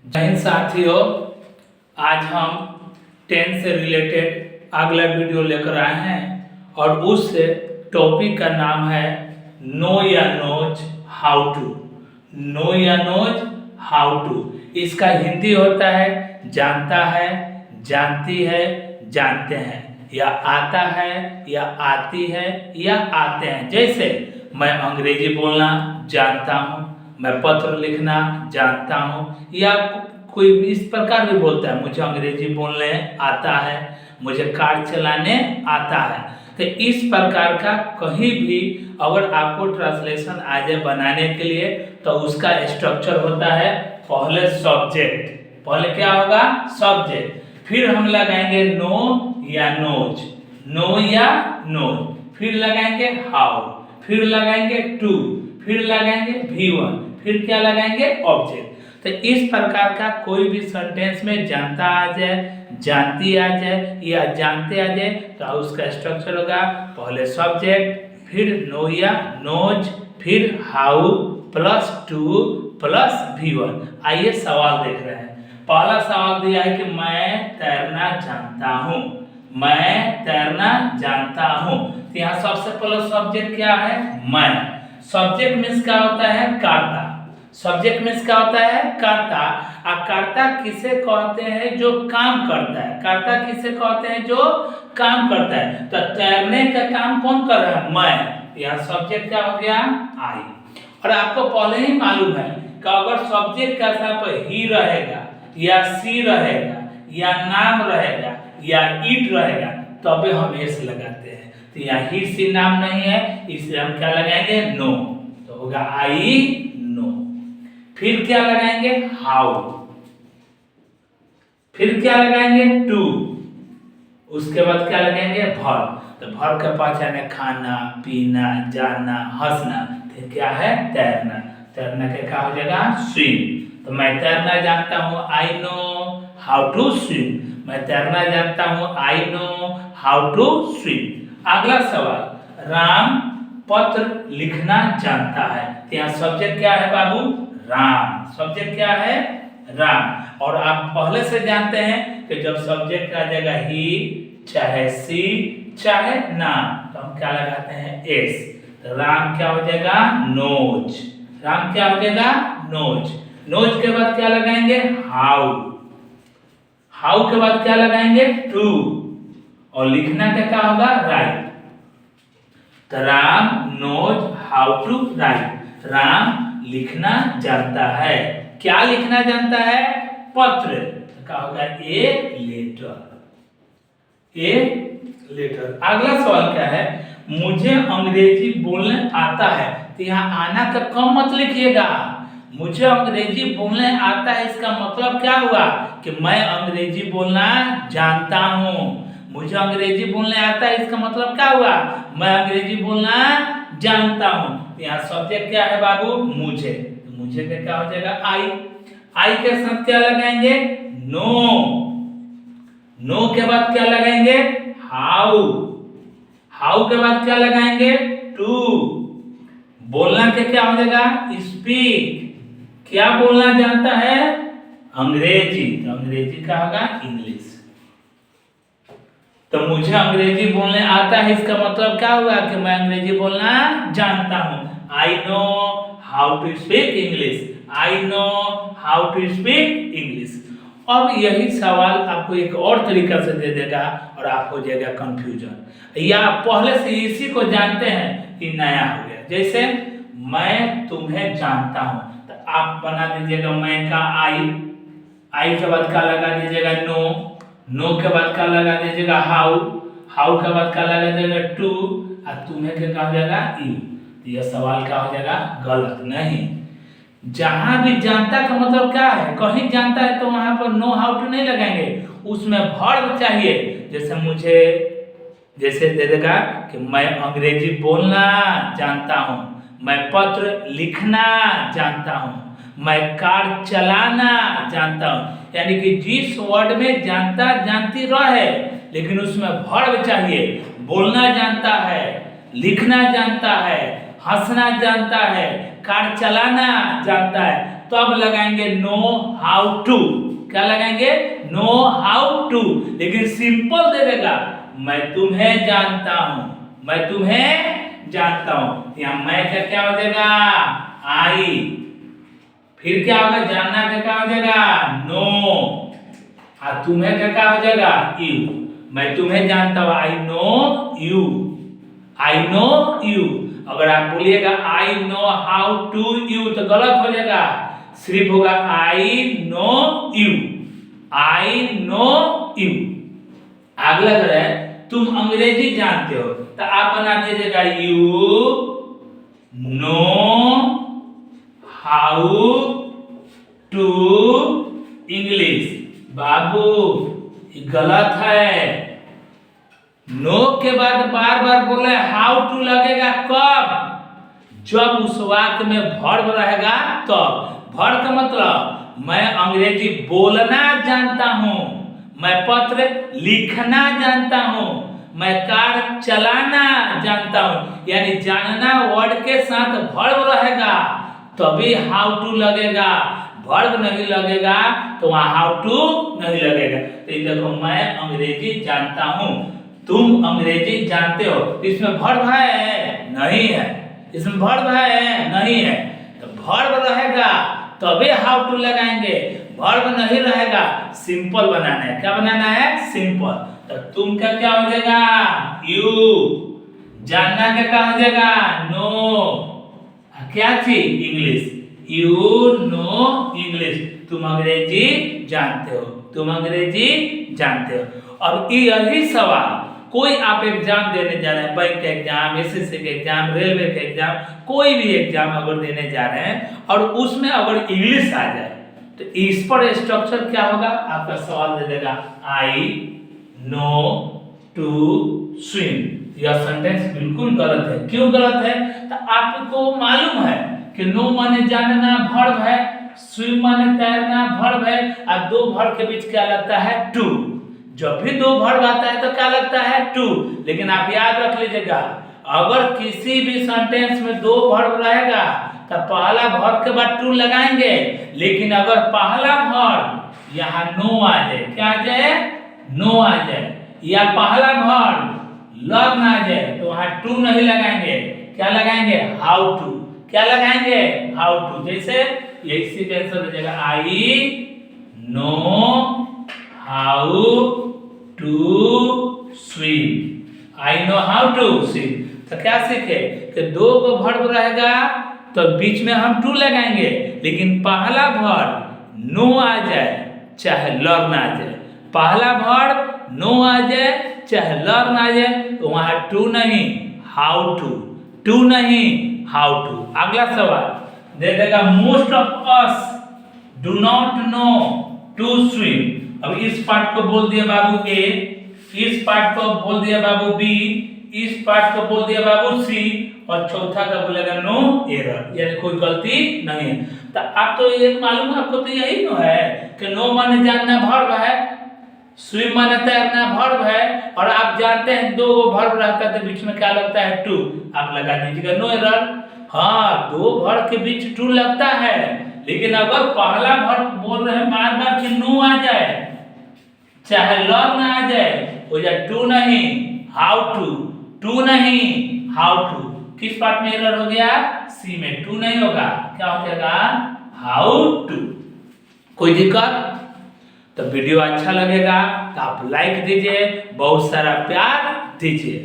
जय हिंद साथियों, आज हम 10 से रिलेटेड अगला वीडियो लेकर आए हैं और उस टॉपिक का नाम है नो या नोज हाउ टू। नो या नोज हाउ टू, इसका हिंदी होता है जानता है, जानती है, जानते हैं, या आता है, या आती है, या आते हैं। जैसे मैं अंग्रेजी बोलना जानता हूँ, मैं पत्र लिखना जानता हूँ, या कोई भी इस प्रकार भी बोलता है मुझे अंग्रेजी बोलने आता है, मुझे कार चलाने आता है। तो इस प्रकार का कहीं भी अगर आपको ट्रांसलेशन आ जाए बनाने के लिए तो उसका स्ट्रक्चर होता है पहले सब्जेक्ट, पहले क्या होगा सब्जेक्ट, फिर हम लगाएंगे नो या नोज, नो या नोज, फिर लगाएंगे हाउ, फिर लगाएंगे टू, फिर लगाएंगे V1, फिर क्या लगाएंगे ऑब्जेक्ट। तो इस प्रकार का कोई भी सेंटेंस में जानता आ जाए, जानती आ जाए या जानते आ जाए तो उसका स्ट्रक्चर होगा पहले सब्जेक्ट, फिर नो या नोज, फिर how plus two plus V1। आइए सवाल देख रहे हैं। पहला सवाल दिया है कि मैं तैरना जानता हूँ, मैं तैरना जानता हूँ। तो यहाँ सबसे पहले सब्जेक्ट क्या है मैं। सब्जेक्ट मीन्स क्या होता है कर्ता, सब्जेक्ट मीन्स क्या होता है कर्ता। और कर्ता किसे कहते हैं जो काम करता है, कर्ता किसे कहते हैं जो काम करता है। तो तैरने का काम कौन कर रहा है मैं, यहाँ सब्जेक्ट क्या हो गया आई। और आपको पहले ही मालूम है कि अगर सब्जेक्ट का स्थान पर ही रहेगा या सी रहेगा या नाम रहेगा या इट रहेगा तबे हम एस लगाते हैं। तो यहाँ ही सी नाम नहीं है इसलिए हम क्या लगाएंगे नो, तो होगा आई नो। फिर क्या लगाएंगे हाउ, फिर क्या लगाएंगे टू, उसके बाद क्या लगाएंगे भर। तो भर का पहचान है खाना, पीना, जाना, हंसना। फिर क्या है तैरना, तैरना के क्या हो जाएगा स्विम। तो मैं तैरना जानता हूँ I know how to swim, मैं तैरना जानता हूँ I know how to swim. अगला सवाल, राम पत्र लिखना जानता है। तो यहाँ सब्जेक्ट क्या है बाबू राम, सब्जेक्ट क्या है राम। और आप पहले से जानते हैं कि जब सब्जेक्ट आ जाएगा ही, चाहे सी, चाहे ना, तो हम क्या लगाते हैं एस। तो राम क्या हो जाएगा नोज, राम क्या हो जाएगा नोज। नोज के बाद क्या लगाएंगे हाउ, हाउ के बाद क्या लगाएंगे टू, और लिखना का क्या होगा राइट। तो Ram knows how to write, Ram लिखना जानता है। क्या लिखना जानता है पत्र, तो क्या होगा ए लेटर, ए लेटर। अगला सवाल क्या है, मुझे अंग्रेजी बोलने आता है। तो यहाँ आना का कम मत लिखिएगा, मुझे अंग्रेजी बोलने आता है इसका मतलब क्या हुआ कि मैं अंग्रेजी बोलना जानता हूँ। मुझे अंग्रेजी बोलने आता है इसका मतलब क्या हुआ मैं अंग्रेजी बोलना जानता हूँ। यहाँ सब्जेक्ट क्या है बाबू मुझे, तो मुझे का क्या हो जाएगा आई। आई के साथ क्या लगाएंगे नो, नो के बाद क्या लगाएंगे हाउ, हाउ के बाद क्या लगाएंगे टू, बोलना के क्या हो जाएगा स्पीक, क्या बोलना जानता है अंग्रेजी, तो अंग्रेजी का होगा इंग्लिश। तो मुझे अंग्रेजी बोलने आता है इसका मतलब क्या हुआ कि मैं अंग्रेजी बोलना जानता हूँ। I know how to speak English, I know how to speak English. अब यही सवाल आपको एक और तरीका से दे देगा और आप हो जाएगा कंफ्यूजन, या पहले से इसी को जानते हैं कि नया हो गया। जैसे मैं तुम्हें जानता हूँ, तो आप बना दीजिएगा मैं का आई, आई के बाद क्या लगा दीजिएगा नो, नो के बाद क्या लगा दीजिएगा हाउ, हाउ के बाद क्या लगा दीजिएगा टू, और तुम्हें क्या हो जाएगा यू। यह सवाल क्या हो जाएगा गलत नहीं। जहां भी जानता का मतलब क्या है, कहीं जानता है तो वहां पर नो हाउ टू नहीं लगाएंगे, उसमें वर्ब चाहिए। जैसे मुझे, जैसे दे देगा कि मैं अंग्रेजी बोलना जानता हूँ, मैं पत्र लिखना जानता हूँ, मैं कार चलाना जानता हूँ। यानी कि जिस वर्ड में जानता जानती रहे लेकिन उसमें वर्ब चाहिए। बोलना जानता है, लिखना जानता है, हंसना जानता है, कार चलाना जानता है, तो अब लगाएंगे नो हाउ टू। क्या लगाएंगे? Know how to. लेकिन सिंपल दे देगा, मैं तुम्हें जानता हूं, मैं तुम्हें जानता हूं। यहां मैं का क्या हो जाएगा? आई। फिर क्या होगा? जानना का क्या हो जाएगा? नो। और तुम्हें का क्या हो जाएगा? यू। मैं तुम्हें जानता हूं, I know you, I know you. अगर आप बोलिएगा I know how to you तो गलत हो जाएगा, सिर्फ होगा I know you, I know you. अगला है तुम अंग्रेजी जानते हो, तो आप बना दीजिएगा you know how to English. बाबू ये गलत है। नो के बाद बार बार बोले हाउ टू लगेगा कब? जब उस वाक्य में वर्ब रहेगा तब। वर्ब का मतलब मैं अंग्रेजी बोलना जानता हूं, मैं पत्र लिखना जानता हूं, मैं कार चलाना जानता हूं। यानी जानना वर्ड के साथ वर्ब रहेगा तभी हाउ टू लगेगा। वर्ब नहीं लगेगा तो वहां हाउ टू नहीं लगेगा। तो ये देखो, मैं अंग्रेजी जानता हूं, तुम अंग्रेजी जानते हो। इसमें वर्ब है? नहीं है। इसमें वर्ब है? नहीं है। तो वर्ब रहेगा तभी हाउ टू लगाएंगे, वर्ब नहीं रहेगा। सिंपल बनाना है। क्या बनाना है? सिंपल। तो तुम का क्या हो जाएगा? यू। जानना का क्या हो जाएगा? नो। क्या चीज? इंग्लिश। You know English. तुम अंग्रेजी जानते हो, तुम अंग्रेजी जानते हो। अब यही सवाल कोई आप एग्जाम देने जा रहे हैं, बैंक का एग्जाम, एसएससी का एग्जाम, रेलवे का एग्जाम, कोई भी एग्जाम अगर देने जा रहे हैं और उसमें अगर इंग्लिश आ जाए तो इस पर स्ट्रक्चर क्या होगा? आपका सवाल दे देगा आई नो टू स्विम। यह सेंटेंस बिल्कुल गलत है। क्यों गलत है? तो आपको मालूम है कि नो माने जानना वर्ब है, स्विम माने तैरना वर्ब है, और दो वर्ब के बीच क्या लगता है? टू। जब भी दो वर्ब आता है तो क्या लगता है? टू। लेकिन आप याद रख लीजिएगा, अगर किसी भी सेंटेंस में दो वर्ब रहेगा तो पहला वर्ब के बाद टू लगाएंगे। लेकिन अगर पहला वर्ब यहाँ नो आ जाए, क्या आ जाए? नो आ जाए, या पहला वर्ब लर्न आ जाए तो वहां टू नहीं लगाएंगे। क्या लगाएंगे? How to. क्या लगाएंगे? How to. जैसे यही सी आंसर हो जाएगा I know how to swim. I know how to swim. तो क्या सीखे कि दो को वर्ब रहेगा तो बीच में हम टू लगाएंगे, लेकिन पहला वर्ब नो आ जाए चाहे लर्न आ जाए, पहला वर्ब नो आ जाए चाहे लर्न आ जाए तो वहां टू नहीं हाउ टू, टू नहीं हाउ टू। अगला सवाल दे देगा most of us do not know to swim. अब इस पार्ट को बोल दिया बाबू ए, इस पार्ट को बोल दिया बाबू बी, इस पार्ट को बोल दिया बाबू सी, और चौथा का बोलेगा नो एरर, यानी कोई गलती नहीं है। तो आप तो ये मालूम है, आपको तो यही नो है कि नो माने जानना वर्ब है, स्विम माने तैरना वर्ब है, और आप जानते हैं दो वर्ब रहता है तो बीच में क्या लगता है? टू। आप लगा दीजिएगा नो एरर। हाँ, दो वर्ब के बीच टू लगता है, लेकिन अगर पहला वर्ब बोल रहे हैं बार बार कि नो आ जाए चाहे लर्न आ जाए, हो जाए टू नहीं हाउ टू, टू नहीं हाउ टू। किस पार्ट में एरर हो गया? सी में। टू नहीं होगा, क्या हो जाएगा? How to. कोई दिक्कत? तो वीडियो अच्छा लगेगा तो आप लाइक दीजिए, बहुत सारा प्यार दीजिए।